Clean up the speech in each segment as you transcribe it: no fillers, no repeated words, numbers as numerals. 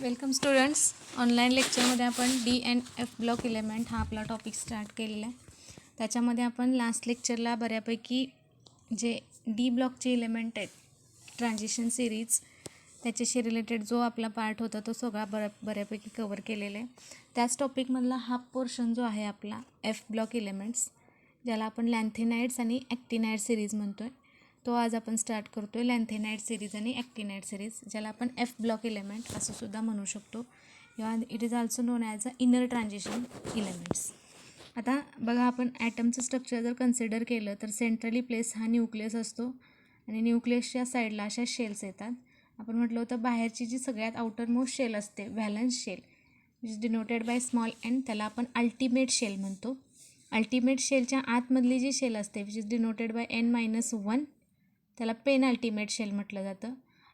Welcome students. Online लेक्चरमध्ये आपण DNF block element हा आपला टॉपिक स्टार्ट केलेला आहे. त्याच्यामध्ये आपण लास्ट लेक्चरला बऱ्यापैकी जे डी ब्लॉकचे एलिमेंट आहेत ट्रान्झिशन सिरीज त्याच्याशी रिलेटेड जो आपला पार्ट होता तो सगळा बऱ्यापैकी कवर केलेला आहे. त्याच टॉपिकमधला हा पोर्शन जो आहे आपला F ब्लॉक एलिमेंट्स, ज्याला आपण लॅन्थेनाइड्स आणि ॲक्टिनाइड सिरीज म्हणतो आहे, तो आज आपण स्टार्ट करतो आहे. लॅन्थेनाइड सिरीज आणि ॲक्टिनाइड सिरीज, ज्याला आपण F ब्लॉक एलिमेंट असं सुद्धा म्हणू शकतो किंवा it is also non as a inner transition elements. आता बघा, आपण ॲटमचं स्ट्रक्चर जर कन्सिडर केलं तर सेंट्रली प्लेस हा न्यूक्लियस असतो आणि न्यूक्लियसच्या साईडला अशा शेल्स येतात. आपण म्हटलं होतं बाहेरची जी सगळ्यात आउटर मोस्ट शेल असते, valence shell, which is denoted by small n, त्याला आपण अल्टिमेट शेल म्हणतो. अल्टिमेट शेलच्या आतमधली जी शेल असते which is denoted by N-1, त्याला पेन अल्टिमेट शेल म्हटलं जातं.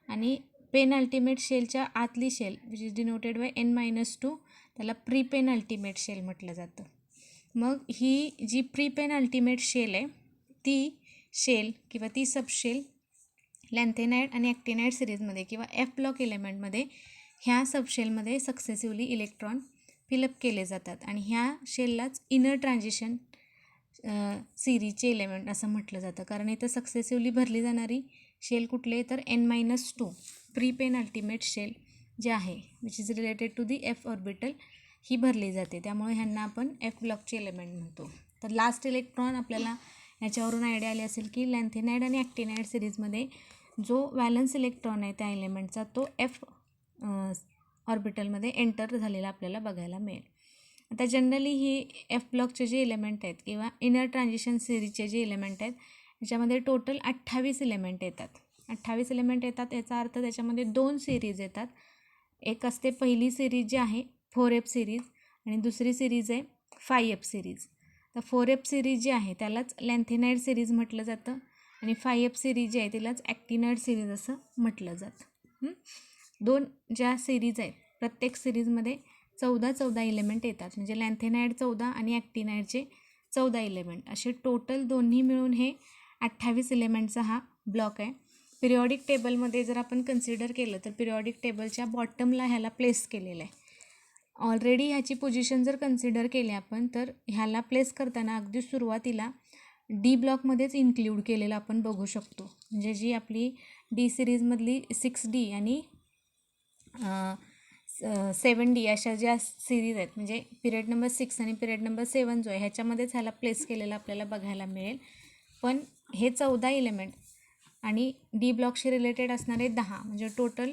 आणि पेन अल्टिमेट शेलच्या आतली shell which is denoted by N-2, त्याला प्री पेन अल्टिमेट शेल म्हटलं जातं. मग ही जी प्री पेन अल्टिमेट शेल आहे ती शेल किंवा ती सबशेल लॅन्थेनाइड आणि ॲक्टिनाइड सिरीजमध्ये किंवा F ब्लॉक एलिमेंटमध्ये ह्या सबशेलमध्ये सक्सेसिव्हली इलेक्ट्रॉन फिलअप केले जातात आणि ह्या शेललाच इनर ट्रान्झिशन सिरीजचे एलिमेंट असं म्हटलं जातं. कारण इथं सक्सेसिव्हली भरली जाणारी शेल कुठले तर N-2 pre penultimate shell जे आहे which is related to the F orbital ही भरली जाते. त्यामुळे ह्यांना आपण F ब्लॉकचे एलिमेंट म्हणतो. तर लास्ट इलेक्ट्रॉन आपल्याला याच्यावरून आयडिया आली असेल की लॅन्थेनाइड आणि ॲक्टिनाइड सिरीजमध्ये जो व्हॅलन्स इलेक्ट्रॉन आहे त्या एलिमेंटचा तो F ऑर्बिटलमध्ये एंटर झालेला आपल्याला बघायला मिळेल. आता जनरली ही F ब्लॉकचे जे एलिमेंट आहेत किंवा इनर ट्रान्झिशन सिरीजचे जे एलिमेंट आहेत याच्यामध्ये टोटल 28 एलिमेंट येतात. 28 एलिमेंट येतात याचा अर्थ त्याच्यामध्ये 2 सिरीज येतात. एक असते पहिली सिरीज जी आहे 4F सिरीज आणि दुसरी सिरीज आहे 5F सिरीज. तर 4F सिरीज जी आहे त्यालाच लॅन्थेनाइड सिरीज म्हटलं जातं आणि 5F सिरीज जी आहे तिलाच ॲक्टिनाइड सिरीज असं म्हटलं जातं. 2 ज्या सिरीज आहेत प्रत्येक सिरीजमध्ये 14 एलिमेंट येतात. म्हणजे लॅन्थेनाइड 14 आणि ॲक्टिनाइडचे 14 एलिमेंट असे टोटल दोन्ही मिळून हे 28 एलिमेंटचा हा ब्लॉक आहे. पिरियॉडिक टेबलमध्ये जर आपण कन्सिडर केलं तर पिरियॉडिक टेबलच्या बॉटमला ह्याला प्लेस केलेलं आहे. ऑलरेडी ह्याची पोझिशन जर कन्सिडर केली आपण तर ह्याला प्लेस करताना अगदी सुरुवातीला डी ब्लॉकमध्येच इन्क्ल्यूड केलेलं आपण बघू शकतो. म्हणजे जी आपली डी सिरीजमधली 6D आणि 7D अशा ज्या सिरीज आहेत म्हणजे पिरियड नंबर 6 आणि पिरियड नंबर 7 जो आहे ह्याच्यामध्येच ह्याला प्लेस केलेलं आपल्याला बघायला मिळेल. पण हे 14 एलिमेंट आणि डी ब्लॉकशी रिलेटेड असणारे 10 म्हणजे टोटल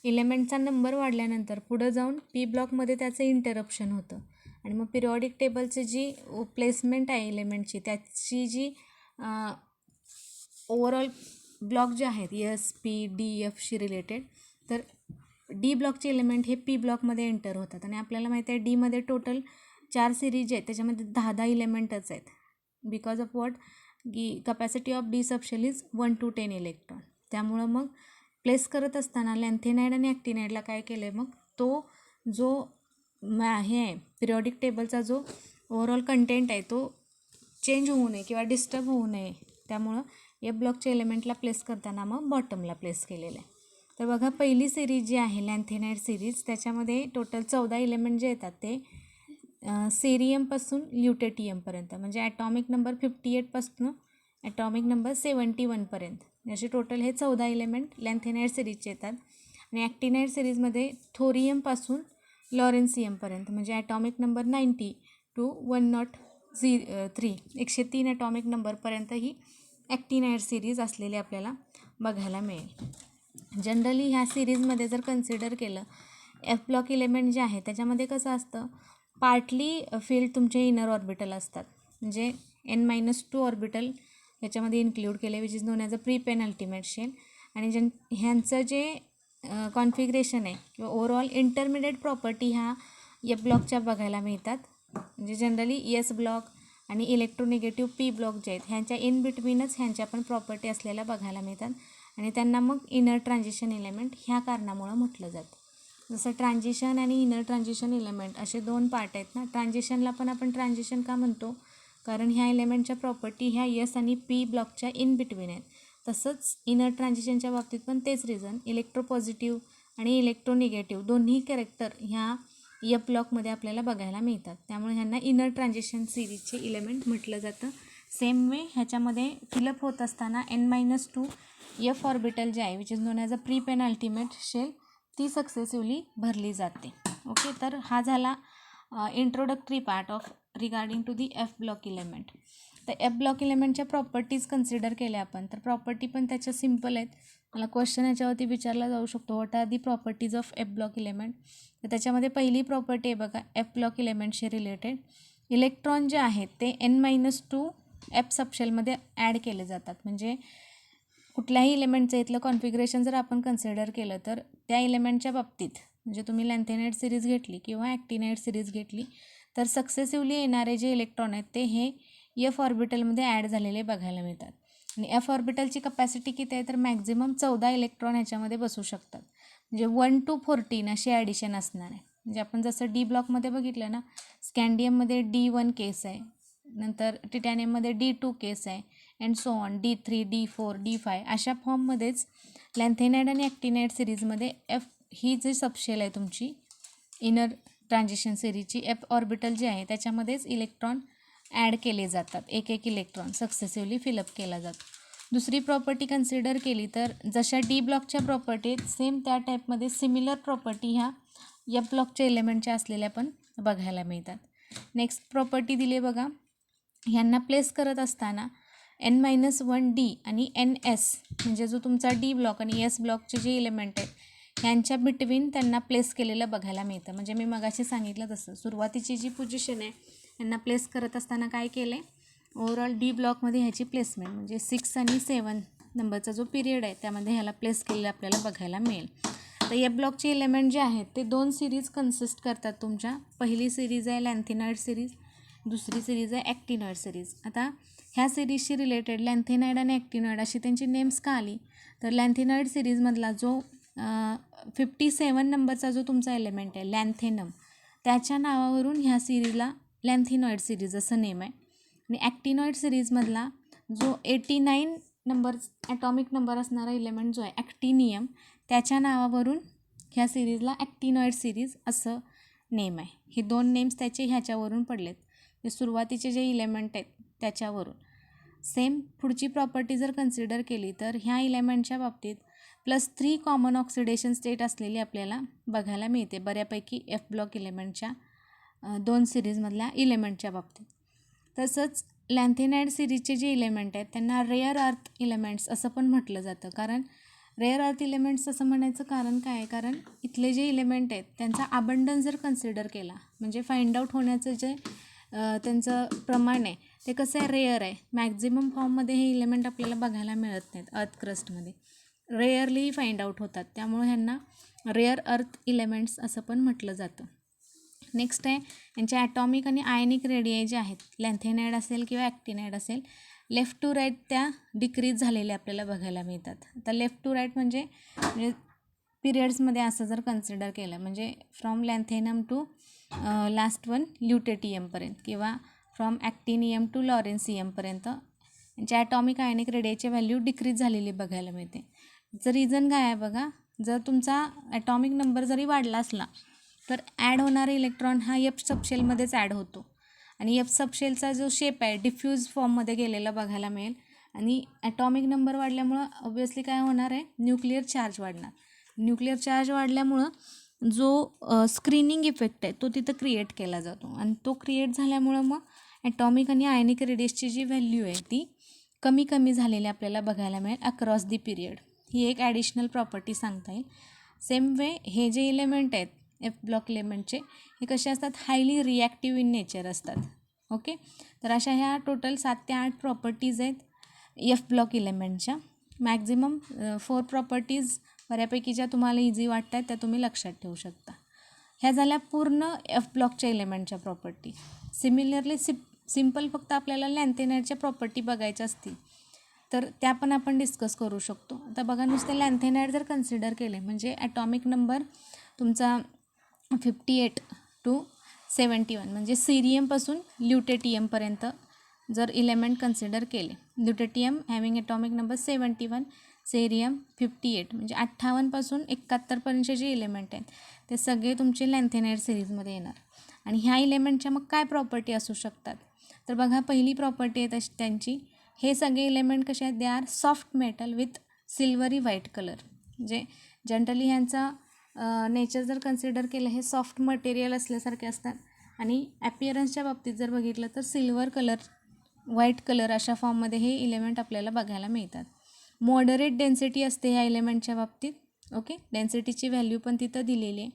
एलिमेंटचा नंबर वाढल्यानंतर पुढं जाऊन पी ब्लॉकमध्ये त्याचं इंटरप्शन होतं आणि मग पिरियॉडिक टेबलची जी प्लेसमेंट आहे एलिमेंटची त्याची जी ओव्हरऑल ब्लॉक जे आहेत S-P-D-Fशी रिलेटेड, तर डी ब्लॉकचे एलिमेंट हे पी ब्लॉकमध्ये एंटर होतात. आणि आपल्याला माहिती आहे डीमध्ये टोटल 4 सिरीज आहेत त्याच्यामध्ये 10 एलिमेंटच आहेत. बिकॉज ऑफ वॉट की capacity of D subshell is 1 to 10 electron. त्यामुळं मग प्लेस करत असताना लॅन्थेनाइड आणि ॲक्टिनाइडला काय केलं आहे, मग तो जो हे आहे पिरियॉडिक टेबलचा जो ओव्हरऑल कंटेंट आहे तो चेंज होऊ नये किंवा डिस्टर्ब होऊ नये, त्यामुळं F ब्लॉकच्या एलिमेंटला प्लेस करताना मग बॉटमला प्लेस केलेलं आहे. तर बघा, पहिली सिरीज जी आहे लॅन्थेनाइड सिरीज त्याच्यामध्ये टोटल 14 एलिमेंट जे येतात ते सेरियमपासून ल्युटेटियमपर्यंत म्हणजे ॲटॉमिक नंबर 58पासून ॲटॉमिक नंबर 71पर्यंत असे टोटल हे 14 एलिमेंट लॅन्थेनाइड सिरीजचे येतात. आणि ॲक्टिनाइड सिरीजमध्ये थोरियमपासून लॉरेन्सियमपर्यंत म्हणजे ॲटॉमिक नंबर 90 to 103 103 ॲटॉमिक नंबरपर्यंत ही ॲक्टिनाइड सिरीज असलेली आपल्याला बघायला मिळेल. जनरली ह्या सिरीजमध्ये जर कन्सिडर केलं F ब्लॉक एलिमेंट जे आहे त्याच्यामध्ये कसं असतं, पार्टली फील्ड तुमचे इनर ऑर्बिटल असतात. म्हणजे N-2 ऑर्बिटल ह्याच्यामध्ये इन्क्ल्यूड केले which is known as a pre penultimate shell. आणि ह्यांचं जे कॉन्फिगरेशन आहे किंवा ओव्हरऑल इंटरमिडिएट प्रॉपर्टी ह्या F ब्लॉकच्या बघायला मिळतात. म्हणजे जनरली S ब्लॉक आणि इलेक्ट्रोनिगेटिव्ह P ब्लॉक जे आहेत ह्यांच्या इन बिटवीनच ह्यांच्या पण प्रॉपर्टी असलेल्या बघायला मिळतात आणि त्यांना मग इनर ट्रान्झिशन एलिमेंट ह्या कारणामुळं म्हटलं जातं. जसं ट्रान्झिशन आणि इनर ट्रान्झिशन एलिमेंट असे 2 पार्ट आहेत ना. ट्रान्झिशनला पण आपण ट्रान्झिशन का म्हणतो, कारण ह्या एलिमेंटच्या प्रॉपर्टी ह्या S आणि P ब्लॉकच्या इन बिटवीन आहेत. तसंच इनर ट्रान्झिशनच्या बाबतीत पण तेच रिझन, इलेक्ट्रोपॉझिटिव्ह आणि इलेक्ट्रोनिगेटिव्ह दोन्ही कॅरेक्टर ह्या एफ ब्लॉकमध्ये आपल्याला बघायला मिळतात. त्यामुळे ह्यांना इनर ट्रान्झिशन सिरीजचे इलेमेंट म्हटलं जातं. सेम वे ह्याच्यामध्ये फिलअप होत असताना n-2 एफ ऑर्बिटल जे आहे which is known as a pre penultimate shell ती सक्सेसिवली भरली जाते. ओके, तर हा झाला introductory part of regarding to the F block element. तर एफ ब्लॉक इलेमेंटच्या प्रॉपर्टीज कन्सिडर केल्या आपण, तर प्रॉपर्टी पण त्याच्या सिम्पल आहेत. मला क्वेश्चन याच्यावरती विचारला जाऊ शकतो, what are the properties of F block element. तर त्याच्यामध्ये पहिली प्रॉपर्टी आहे बघा, एफ ब्लॉक इलेमेंटशी रिलेटेड इलेक्ट्रॉन जे आहेत ते n-2 एफ सबशेलमध्ये ॲड केले जातात. म्हणजे कुठल्याही इलेमेंटचं इथलं कॉन्फिगरेशन जर आपण कन्सिडर केलं तर त्या इलेमेंटच्या बाबतीत म्हणजे तुम्ही लॅन्थेनाइड सिरीज घेतली किंवा ॲक्टिनाइड सिरीज घेतली तर सक्सेसिवली येणारे जे इलेक्ट्रॉन आहेत ते हे एफ ऑर्बिटलमध्ये ॲड झालेले बघायला मिळतात. आणि एफ ऑर्बिटलची कपॅसिटी किती आहे तर मॅक्झिमम 14 इलेक्ट्रॉन ह्याच्यामध्ये बसू शकतात. म्हणजे 1 to 14 अशी ॲडिशन असणार आहे. म्हणजे आपण जसं डी ब्लॉकमध्ये बघितलं ना, स्कॅन्डियममध्ये D1 केस आहे, नंतर टिटॅनियममध्ये D2 केस आहे and so on D3, D4, D5 अशा फॉर्ममध्येच लॅन्थेनाइड आणि ॲक्टिनाइड सिरीजमध्ये एफ ही जी सबशेल आहे तुमची इनर ट्रान्झिशन सिरीजची एफ ऑर्बिटल जे आहे त्याच्यामध्येच इलेक्ट्रॉन ॲड केले जातात. एक एक इलेक्ट्रॉन सक्सेसिवली फिलअप केला जातो. दुसरी प्रॉपर्टी कन्सिडर केली तर जशा डी ब्लॉकच्या प्रॉपर्टी आहेत सेम त्या टाईपमध्ये सिमिलर प्रॉपर्टी ह्या एफ ब्लॉकच्या एलिमेंटच्या असलेल्या पण बघायला मिळतात. नेक्स्ट प्रॉपर्टी दिली बघा, ह्यांना प्लेस करत असताना n-1d आणि ns म्हणजे जो तुमचा डी ब्लॉक आणि एस ब्लॉकचे जे इलेमेंट आहेत ह्यांच्या बिटवीन त्यांना प्लेस केलेलं बघायला मिळतं. म्हणजे मी मगाशी सांगितलं तसं सुरुवातीची जी पोझिशन आहे यांना प्लेस करत असताना काय केलं आहे, ओव्हरऑल डी ब्लॉकमध्ये ह्याची प्लेसमेंट म्हणजे 6 आणि 7 नंबरचा जो पिरियड आहे त्यामध्ये ह्याला प्लेस केलेलं आपल्याला बघायला मिळेल. तर एफ ब्लॉकचे एलिमेंट जे आहेत ते 2 सिरीज कन्सिस्ट करतात तुमच्या. पहिली सिरीज आहे लॅन्थेनाइड सिरीज, दुसरी सिरीज आहे ॲक्टिनॉइड सिरीज. आता ह्या सिरीजशी रिलेटेड लॅन्थेनाइड आणि ॲक्टिनॉइड अशी त्यांची नेम्स का आली तर लॅन्थेनाइड सिरीजमधला जो 57 नंबरचा जो तुमचा एलिमेंट आहे लॅन्थेनम त्याच्या नावावरून ह्या सिरीजला लॅन्थेनॉइड सिरीज असं नेम आहे. आणि ॲक्टिनॉइड सिरीजमधला जो 89 नंबर ॲटॉमिक नंबर असणारा इलेमेंट जो आहे ॲक्टिनियम त्याच्या नावावरून ह्या सिरीजला ॲक्टिनॉइड सिरीज असं नेम आहे. हे 2 नेम्स त्याचे ह्याच्यावरून पडलेत, ते सुरुवातीचे जे इलेमेंट आहेत त्याच्यावरून. सेम पुढची प्रॉपर्टी जर कन्सिडर केली तर ह्या इलेमेंटच्या बाबतीत +3 कॉमन ऑक्सिडेशन स्टेट असलेली आपल्याला बघायला मिळते बऱ्यापैकी एफ ब्लॉक इलेमेंटच्या 2 सिरीजमधल्या इलेमेंटच्या बाबतीत. तसंच लॅन्थेनाइड सिरीजचे जे इलेमेंट आहेत त्यांना रेअर अर्थ इलेमेंट्स असं पण म्हटलं जातं. कारण रेअर अर्थ इलेमेंट्स असं म्हणायचं कारण काय आहे, कारण इथले जे इलेमेंट आहेत त्यांचा अबंडन्स जर कन्सिडर केला म्हणजे फाइंड आउट होण्याचं जे त्यांचं प्रमाण आहे ते कसं आहे, रेअर आहे. मॅक्झिमम फॉर्ममध्ये हे इलेमेंट आपल्याला बघायला मिळत नाहीत अर्थ क्रस्टमध्ये, रेअरली फाइंड आउट होतात. त्यामुळे ह्यांना रेअर अर्थ इलेमेंट्स असं पण म्हटलं जातं. नेक्स्ट आहे यांच्या ॲटॉमिक आणि आयनिक रेडियाई जे आहेत लॅन्थेनाइड असेल किंवा ॲक्टिनाइड असेल लेफ्ट टू राईट त्या डिक्रीज झालेल्या आपल्याला बघायला मिळतात. आता लेफ्ट टू राईट म्हणजे पिरियड्समध्ये असं जर कन्सिडर केलं म्हणजे फ्रॉम लॅन्थेनम टू लास्ट वन ल्युटेटियमपर्यंत किंवा फ्रॉम ॲक्टिनियम टू लॉरेन्सियमपर्यंत यांच्या ॲटॉमिक आयनिक रेडियाची व्हॅल्यू डिक्रीज झालेली बघायला मिळते. जर रिझन काय आहे बघा, जर तुमचा ॲटॉमिक नंबर जरी वाढला असला तर ॲड होणारा इलेक्ट्रॉन हा एफ सबशेलमध्येच ॲड होतो आणि एफ सबशेलचा जो शेप आहे डिफ्यूज फॉर्ममध्ये गेलेला बघायला मिळेल. आणि ॲटॉमिक नंबर वाढल्यामुळं ऑब्व्हियसली काय होणार आहे, न्यूक्लिअर चार्ज वाढणार. न्यूक्लिअर चार्ज वाढल्यामुळं जो स्क्रीनिंग इफेक्ट आहे तो तिथं क्रिएट केला जातो आणि तो क्रिएट झाल्यामुळं मग ॲटॉमिक आणि आयनिक रेडियसची जी व्हॅल्यू आहे ती कमी कमी झालेली आपल्याला बघायला मिळेल अक्रॉस दी पिरियड. ही एक ॲडिशनल प्रॉपर्टी सांगता येईल. सेम वे हे जे इलेमेंट आहेत एफ ब्लॉक इलेमेंटचे हे कसे असतात, हायली रिॲक्टिव्ह इन नेचर असतात. ओके, तर अशा ह्या टोटल 7 ते 8 प्रॉपर्टीज आहेत एफ ब्लॉक इलेमेंटच्या. मॅक्झिमम 4 प्रॉपर्टीज बऱ्यापैकी ज्या तुम्हाला इझी वाटत आहेत त्या तुम्ही लक्षात ठेवू शकता. ह्या झाल्या पूर्ण एफ ब्लॉकच्या इलेमेंटच्या प्रॉपर्टी. सिमिलरली सिम्पल फक्त आपल्याला लॅन्थेनाइडच्या प्रॉपर्टी बघायच्या असतील तर त्या पण आपण डिस्कस करू शकतो. आता बघा, नुसते लॅन्थेनाइड जर कन्सिडर केले म्हणजे ॲटॉमिक नंबर तुमचा 58 to 71 म्हणजे सिरियमपासून ल्युटेटियमपर्यंत जर इलेमेंट कन्सिडर केले, ल्युटेटियम हॅविंग ॲटॉमिक नंबर 71, सेरियम 58, म्हणजे 58पासून 71पर्यंतचे जे इलेमेंट आहेत ते सगळे तुमचे लॅन्थेनाइड सिरीजमध्ये येणार. आणि ह्या इलेमेंटच्या मग काय प्रॉपर्टी असू शकतात, तर बघा पहिली प्रॉपर्टी आहे तशी त्यांची, हे सगळे इलेमेंट कसे आहेत, they are soft metal with silvery white colour. म्हणजे जनरली ह्यांचा नेचर जर कन्सिडर केलं हे सॉफ्ट मटेरियल असल्यासारखे असतात आणि ॲपिअरन्सच्या बाबतीत जर बघितलं तर सिल्वर कलर, व्हाईट कलर अशा फॉर्ममध्ये हे इलेमेंट आपल्याला बघायला मिळतात. मॉडरेट डेन्सिटी असते ह्या इलेमेंटच्या बाबतीत. ओके, डेन्सिटीची व्हॅल्यू पण तिथं दिलेली आहे.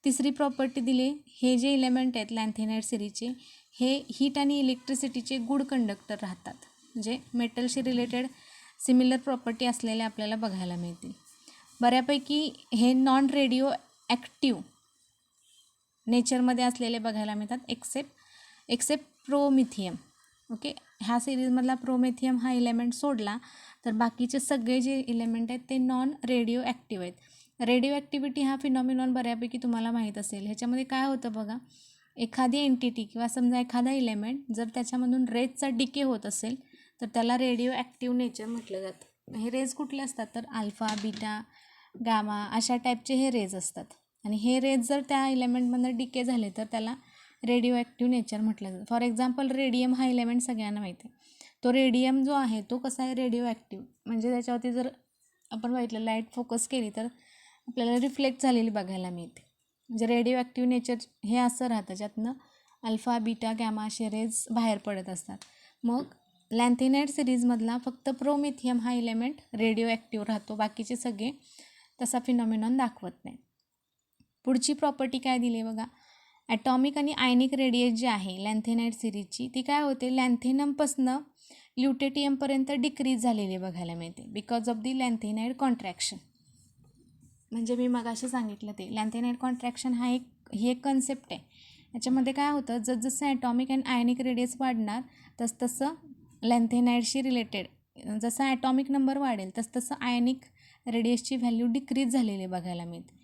तिसरी प्रॉपर्टी दिली, हे जे इलेमेंट आहेत लॅन्थेनाइड सिरीजचे हे हीट आणि इलेक्ट्रिसिटीचे गुड कंडक्टर राहतात. म्हणजे मेटलशी रिलेटेड सिमिलर प्रॉपर्टी असलेले आपल्याला बघायला मिळतील. बऱ्यापैकी हे नॉन रेडिओ ॲक्टिव्ह नेचरमध्ये असलेले बघायला मिळतात एक्सेप्ट प्रोमिथियम. ओके, ह्या सिरीजमधला प्रोमिथियम हा इलेमेंट सोडला तर बाकीचे सगळे जे इलेमेंट आहेत ते नॉन रेडिओ ॲक्टिव्ह आहेत. रेडिओ ॲक्टिव्हिटी हा फिनॉमिनॉन बऱ्यापैकी तुम्हाला माहीत असेल. ह्याच्यामध्ये काय होतं बघा, एखादी एंटिटी किंवा समजा एखादा इलेमेंट जर त्याच्यामधून रेजचा डिके होत असेल तर त्याला रेडिओ ॲक्टिव्ह नेचर म्हटलं जातं. हे रेज कुठले असतात तर अल्फा, बीटा, गामा अशा टाईपचे हे रेज असतात. आणि हे रेज जर त्या इलेमेंटमधून डिके झाले तर त्याला रेडिओ ॲक्टिव्ह नेचर म्हटलं जातं. फॉर एक्झाम्पल रेडियम हा इलेमेंट सगळ्यांना माहिती आहे. तो रेडियम जो आहे तो कसा आहे, रेडिओ ॲक्टिव्ह. म्हणजे त्याच्यावरती जर आपण बघितलं लाईट फोकस केली तर आपल्याला रिफ्लेक्ट झालेली बघायला मिळते. म्हणजे रेडिओ ॲक्टिव्ह नेचर हे असं राहतं ज्यातनं अल्फा, बीटा, गॅमा असे रेज बाहेर पडत असतात. मग लॅन्थेनाइड सिरीजमधला फक्त प्रोमिथियम हा इलेमेंट रेडिओ ॲक्टिव्ह राहतो, बाकीचे सगळे तसा फिनॉमिनॉन दाखवत नाही. पुढची प्रॉपर्टी काय दिली बघा, ॲटॉमिक आणि आयनिक रेडिएस जी आहे लॅन्थेनाइड सिरीजची ती काय होते, लॅन्थेनमपासनं ल्युटेटियमपर्यंत डिक्रीज झालेली बघायला मिळते बिकॉज ऑफ दी लॅन्थेनाइड कॉन्ट्रॅक्शन. म्हणजे मी मगाशी सांगितलं ते लॅन्थेनाइड कॉन्ट्रॅक्शन ही एक कन्सेप्ट आहे. याच्यामध्ये काय होतं, जसजसं ॲटॉमिक अँड आयनिक रेडियस वाढणार तसतसं लॅन्थेनाइडशी रिलेटेड जसा ॲटॉमिक नंबर वाढेल तसतसं आयनिक रेडियसची व्हॅल्यू डिक्रीज झालेली बघायला मिळते.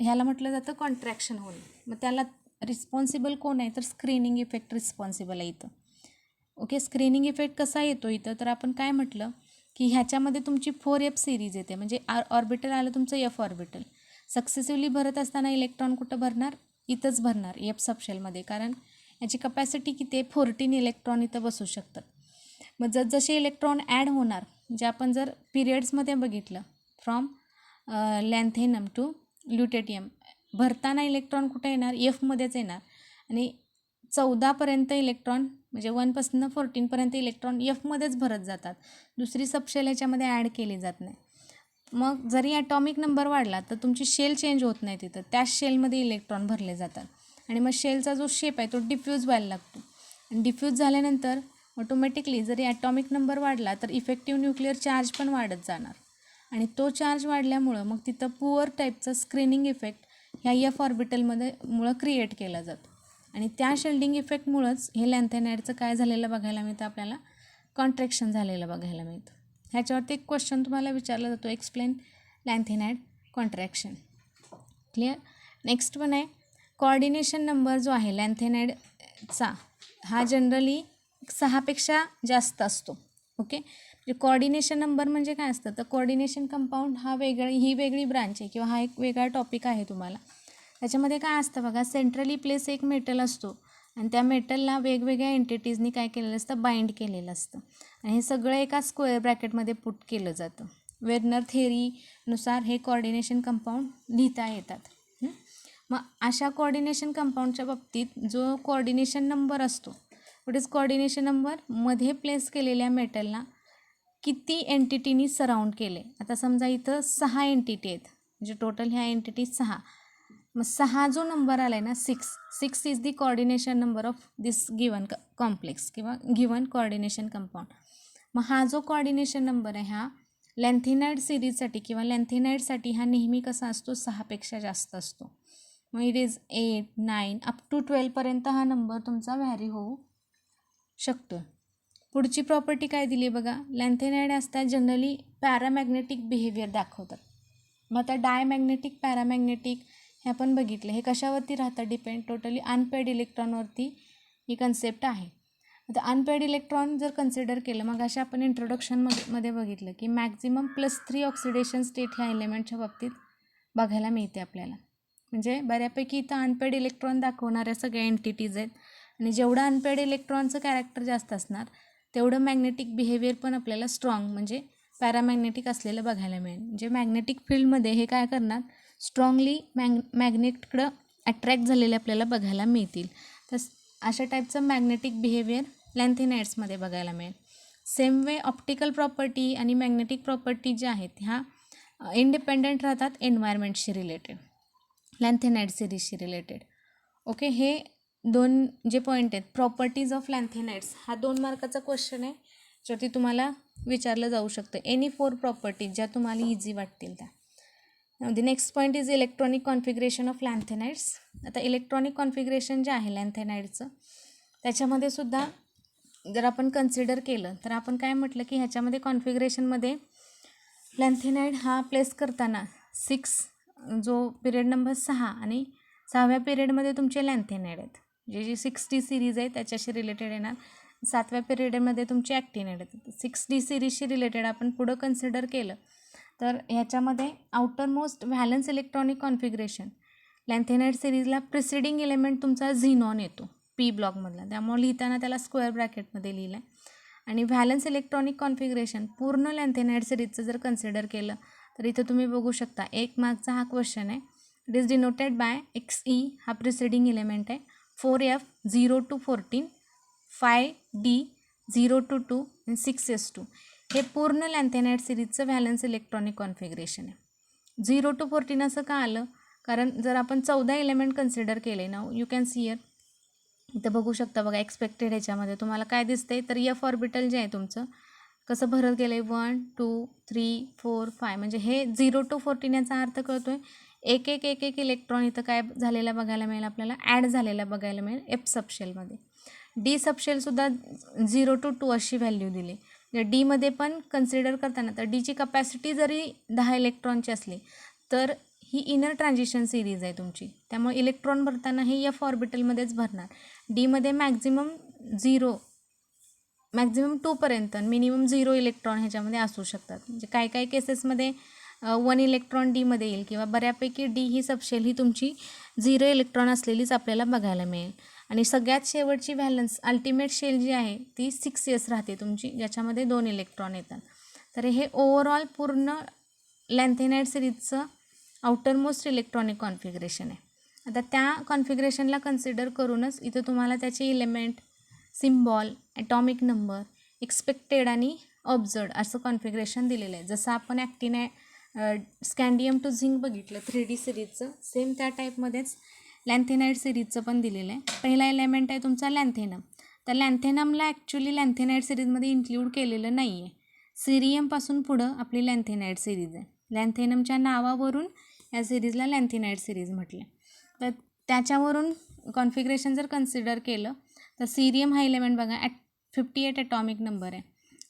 ह्याला म्हटलं जातं कॉन्ट्रॅक्शन होणे. मग त्याला रिस्पॉन्सिबल कोण आहे तर स्क्रीनिंग इफेक्ट रिस्पॉन्सिबल आहे इथं. ओके, स्क्रीनिंग इफेक्ट कसा येतो इथं तर आपण काय म्हटलं की ह्याच्यामध्ये तुमची 4f सिरीज येते. म्हणजे ऑर्बिटल आलं तुमचं एफ ऑर्बिटल, सक्सेसिव्हली भरत असताना इलेक्ट्रॉन कुठं भरणार, इथंच भरणार एफ सबशेलमध्ये, कारण याची कपॅसिटी किती आहे 14 इलेक्ट्रॉन इथं बसू शकतात. मग जसे इलेक्ट्रॉन ॲड होणार, म्हणजे आपण जर पिरियड्समध्ये बघितलं फ्रॉम लॅन्थेनम टू ल्युटेटियम, भरताना इलेक्ट्रॉन कुठे येणार, एफमध्येच येणार. आणि 14पर्यंत इलेक्ट्रॉन म्हणजे 1पासून 14पर्यंत इलेक्ट्रॉन एफमध्येच भरत जातात, दुसरी सबशेल ह्याच्यामध्ये ॲड केली जात नाही. मग जरी ॲटॉमिक नंबर वाढला तर तुमची शेल चेंज होत नाही तिथं, त्याच शेलमध्ये इलेक्ट्रॉन भरले जातात. आणि मग शेलचा जो शेप आहे तो डिफ्यूज व्हायला लागतो. आणि डिफ्यूज झाल्यानंतर ऑटोमॅटिकली जरी ॲटॉमिक नंबर वाढला तर इफेक्टिव्ह न्यूक्लिअर चार्ज पण वाढत जाणार. आणि तो चार्ज वाढल्यामुळं मग तिथं पुअर टाईपचा स्क्रीनिंग इफेक्ट ह्या एफ ऑर्बिटलमुळं क्रिएट केला जातो. आणि त्या शेल्डिंग इफेक्टमुळंच हे लॅन्थेनाइडचं काय झालेलं बघायला मिळतं, आपल्याला कॉन्ट्रॅक्शन झालेलं बघायला मिळतं. ह्याच्यावरती एक क्वेश्चन तुम्हाला विचारला जातो, एक्सप्लेन लॅन्थेनाइड कॉन्ट्रॅक्शन. क्लिअर. नेक्स्ट पण आहे कोऑर्डिनेशन नंबर जो आहे लॅन्थेनाइडचा हा जनरली 6पेक्षा जास्त असतो. ओके, म्हणजे कोऑर्डिनेशन नंबर म्हणजे काय असतं तर कोऑर्डिनेशन कंपाऊंड हा ही वेगळी ब्रांच आहे किंवा हा एक वेगळा टॉपिक आहे तुम्हाला. त्याच्यामध्ये काय असतं बघा, सेंट्रली प्लेस एक मेटल असतो आणि त्या मेटलला वेगवेगळ्या एंटिटीजनी काय केलेलं असतं, बाइंड केलेलं असतं. आणि हे सगळं एका स्क्वेअर ब्रॅकेटमध्ये पुट केलं जातं. वेर्नर थेअरीनुसार हे कोऑर्डिनेशन कंपाऊंड लिहिता येतात. मग अशा कोऑर्डिनेशन कंपाऊंडच्या बाबतीत जो कोऑर्डिनेशन नंबर असतो, व्हॉट इज कोऑर्डिनेशन नंबर, मध्ये प्लेस केलेल्या मेटलला किती एंटिटीनी सराउंड केले. आता समजा इथं 6 एंटिटी आहेत, म्हणजे टोटल ह्या एंटिटी 6. मग 6 जो नंबर आला आहे ना, 6 is the coordination number of this given complex किंवा गिवन कोऑर्डिनेशन कंपाऊंड. मग हा जो कोऑर्डिनेशन नंबर आहे हा लॅन्थेनाइड सिरीजसाठी किंवा लॅन्थेनाइडसाठी हा नेहमी कसा असतो, 6पेक्षा जास्त असतो. मग इट इज 8, 9 अप टू 12पर्यंत हा नंबर तुमचा व्हॅरी होऊ शकतो. पुढची प्रॉपर्टी काय दिली बघा, लॅन्थेनाइड असतात जनरली पॅरामॅग्नेटिक बिहेवियर दाखवतात. मग आता डायमॅग्नेटिक पॅरामॅग्नेटिक हे आपण बघितलं, हे कशावरती राहतं डिपेंड, टोटली अनपेड इलेक्ट्रॉनवरती ही कन्सेप्ट आहे. आता अनपेड इलेक्ट्रॉन जर कन्सिडर केलं, मग अशा आपण इंट्रोडक्शनमध्ये बघितलं की मॅक्झिमम +3 ऑक्सिडेशन स्टेट ह्या एलिमेंटच्या बाबतीत बघायला मिळते आपल्याला. म्हणजे बऱ्यापैकी इथं अनपेड इलेक्ट्रॉन दाखवणाऱ्या सगळ्या एंटिटीज आहेत आणि जेवढं अनपेड इलेक्ट्रॉनचं कॅरेक्टर जास्त असणार तेवढं मॅग्नेटिक बिहेवियर पण आपल्याला स्ट्रॉंग म्हणजे पॅरामॅग्नेटिक असलेलं बघायला मिळेल. म्हणजे मॅग्नेटिक फील्डमध्ये हे काय करणार, स्ट्रॉंगली मॅग्नेटकडं अट्रॅक्ट झालेले आपल्याला बघायला मिळतील. तर अशा टाईपचं मॅग्नेटिक बिहेवियर लॅन्थेनाइड्समध्ये बघायला मिळेल. सेम वे ऑप्टिकल प्रॉपर्टी आणि मॅग्नेटिक प्रॉपर्टी ज्या आहेत ह्या इंडिपेंडंट राहतात एन्व्हायरमेंटशी रिलेटेड, लॅन्थेनाइड सिरीजशी रिलेटेड. ओके, हे दोन जे पॉईंट आहेत प्रॉपर्टीज ऑफ लॅन्थेनाइड्स, हा 2 मार्काचा क्वेश्चन आहे ज्यावरती तुम्हाला विचारलं जाऊ शकतं. एनी 4 प्रॉपर्टीज ज्या तुम्हाला इझी वाटतील त्या. The next point is electronic configuration of lanthanides. आता इलेक्ट्रॉनिक कॉन्फिगरेशन जे आहे लॅन्थेनाइडचं त्याच्यामध्ये सुद्धा जर आपण कन्सिडर केलं तर आपण काय म्हटलं की ह्याच्यामध्ये कॉन्फिगरेशनमध्ये लॅन्थेनाइड हा प्लेस करताना 6 जो पिरियड नंबर 6 आणि 6व्या पिरियडमध्ये तुमचे लॅन्थेनाइड आहेत, जे 6D सिरीज आहे त्याच्याशी रिलेटेड येणार. 7व्या पिरियडमध्ये तुमचे ॲक्टिनाइड आहेत. 6D सिरीजशी रिलेटेड आपण पुढं कन्सिडर केलं तर ह्याच्यामध्ये outer most valence electronic configuration lanthanide सिरीजला प्रिसिडिंग एलिमेंट तुमचा झिनॉन येतो पी ब्लॉकमधला, त्यामुळे लिहिताना त्याला स्क्वेअर ब्रॅकेटमध्ये लिहिलं आहे. आणि व्हॅलन्स इलेक्ट्रॉनिक कॉन्फिगरेशन पूर्ण लॅन्थेनाइड सिरीजचं जर कन्सिडर केलं तर इथं तुम्ही बघू शकता 1 मार्कचा हा क्वेश्चन आहे. It is denoted bye XE हा प्रिसिडिंग एलिमेंट आहे, 4F 0 to 14, 5D 0 to 2 आणि 6S2. हे पूर्ण लॅन्थेनाइड सिरीजचं व्हॅलन्स इलेक्ट्रॉनिक कॉन्फिगरेशन आहे. 0 to 14 असं का आलं, कारण जर आपण 14 एलिमेंट कन्सिडर केले ना, यू कॅन सी इयर इथं बघू शकता बघा एक्सपेक्टेड ह्याच्यामध्ये तुम्हाला काय दिसतंय तर F ऑर्बिटल जे आहे तुमचं कसं भरत गेलं आहे 1 2 3 4 5, म्हणजे हे 0 to 14 याचा अर्थ कळतो आहे एक एक इलेक्ट्रॉन इथं काय झालेला बघायला मिळेल आपल्याला, ॲड झालेला बघायला मिळेल F सबशेलमध्ये. D सबशेलसुद्धा 0 to 2 अशी व्हॅल्यू दिली. डीमध्ये पण कन्सिडर करताना तर डीची कपॅसिटी जरी 10 इलेक्ट्रॉनची असली तर ही इनर ट्रान्झिशन सिरीज आहे तुमची, त्यामुळे इलेक्ट्रॉन भरताना हे F ऑर्बिटलमध्येच भरणार. डीमध्ये मॅक्झिमम 2पर्यंत मिनिमम 0 इलेक्ट्रॉन ह्याच्यामध्ये असू शकतात. म्हणजे काही केसेसमध्ये 1 इलेक्ट्रॉन डीमध्ये येईल किंवा बऱ्यापैकी डी ही सबशेल ही तुमची 0 इलेक्ट्रॉन असलेलीच आपल्याला बघायला मिळेल. आणि सगळ्यात शेवटची व्हॅलन्स अल्टिमेट शेल जी आहे ती 6S राहते तुमची, ज्याच्यामध्ये 2 इलेक्ट्रॉन येतात. तर हे ओव्हरऑल पूर्ण लॅन्थेनाइड सिरीजचं आउटरमोस्ट इलेक्ट्रॉनिक कॉन्फिगरेशन आहे. आता त्या कॉन्फिगरेशनला कन्सिडर करूनच इथं तुम्हाला त्याचे element, symbol, atomic number, expected आणि ऑब्झर्ड असं कॉन्फिगरेशन दिलेलं आहे. जसं आपण स्कॅन्डियम टू झिंक बघितलं 3D सिरीजचं, सेम त्या टाईपमध्येच लॅन्थेनाइड सिरीजचं पण दिलेलं आहे. पहिला एलिमेंट आहे तुमचा लॅन्थेनम. तर लॅन्थेनमला ॲक्च्युली लॅन्थेनाइड सिरीजमध्ये इन्क्ल्यूड केलेलं नाही आहे. सिरियमपासून पुढं आपली लॅन्थेनाइड सिरीज आहे. लॅन्थेनमच्या नावावरून या सिरीजला लॅन्थेनाइड सिरीज म्हटलं. तर त्याच्यावरून कॉन्फिगरेशन जर कन्सिडर केलं तर सिरियम हा एलिमेंट बघा 58 ॲटॉमिक नंबर आहे.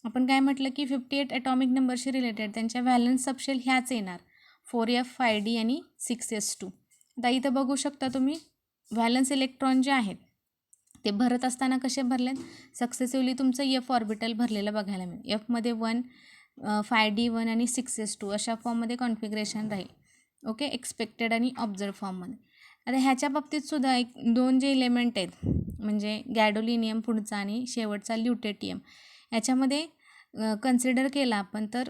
आपण काय म्हटलं की 58 ॲटॉमिक नंबरशी रिलेटेड त्यांच्या व्हॅलन्स सबशेल ह्याच येणार 4F 5D आणि 6S2. आता इथं बघू शकता तुम्ही व्हॅलन्स इलेक्ट्रॉन जे आहेत ते भरत असताना कसे भरलेत, सक्सेसिवली तुमचं F ऑर्बिटल भरलेलं बघायला मिळेल. Fमध्ये 1 5D 1 आणि 6S2 अशा फॉर्ममध्ये कॉन्फिगरेशन राहील. ओके, एक्सपेक्टेड आणि ऑब्झर्व फॉर्ममध्ये. आता ह्याच्या बाबतीतसुद्धा 2 जे इलेमेंट आहेत म्हणजे गॅडोलिनियम पुढचा आणि शेवटचा ल्युटेटियम, याच्यामध्ये कन्सिडर केला आपण तर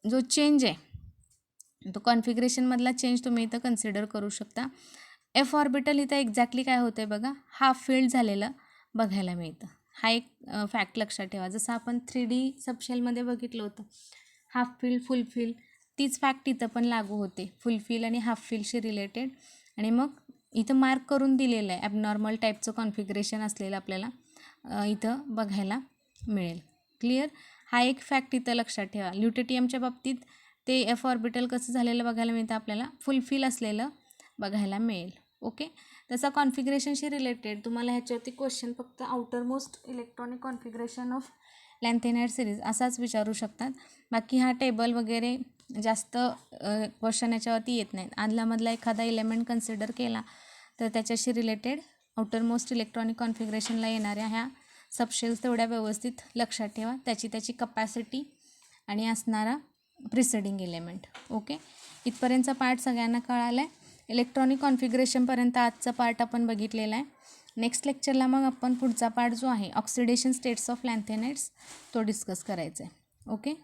जो चेंज आहे तो कॉन्फिगरेशनमधला चेंज तुम्ही इथं कन्सिडर करू शकता. F ऑर्बिटल इथं एक्झॅक्टली काय होतं आहे बघा, हाफ फिल्ड झालेलं बघायला मिळतं. हा एक फॅक्ट लक्षात ठेवा. जसं आपण 3D सबशेलमध्ये बघितलं होतं हाफ फिल्ड फुल फिल्ड, तीच फॅक्ट इथं पण लागू होते फुल फिल आणि हाफ फिलशी रिलेटेड. आणि मग इथं मार्क करून दिलेलं आहे ॲबनॉर्मल टाईपचं कॉन्फिगरेशन असलेलं आपल्याला इथं बघायला मिळेल. क्लिअर, हा एक फॅक्ट इथं लक्षात ठेवा. ल्युटेटियमच्या बाबतीत ते F ऑर्बिटल कसं झालेलं बघायला मिळतं आपल्याला, फुलफिल असलेलं बघायला मिळेल. ओके, तसा कॉन्फिगरेशनशी रिलेटेड तुम्हाला ह्याच्यावरती क्वेश्चन फक्त outermost electronic configuration of lanthanide series असाच विचारू शकतात. बाकी हा टेबल वगैरे जास्त क्वेश्चन याच्यावरती येत नाहीत. आदलामधला एखादा एलिमेंट कन्सिडर केला तर त्याच्याशी रिलेटेड आउटरमोस्ट इलेक्ट्रॉनिक कॉन्फिगरेशनला येणाऱ्या ह्या सबशेल्स तेवढ्या व्यवस्थित लक्षात ठेवा, त्याची कपॅसिटी आणि असणारा प्रिसिडिंग एलिमेंट. ओके, इथपर्यंतचा पार्ट सगळ्यांना कळाला आहे. इलेक्ट्रॉनिक कॉन्फिगरेशनपर्यंत आजचा पार्ट आपण बघितलेला आहे. नेक्स्ट लेक्चरला मग आपण पुढचा पार्ट जो आहे ऑक्सिडेशन स्टेट्स ऑफ लॅन्थेनाइड्स तो डिस्कस करायचा आहे. ओके.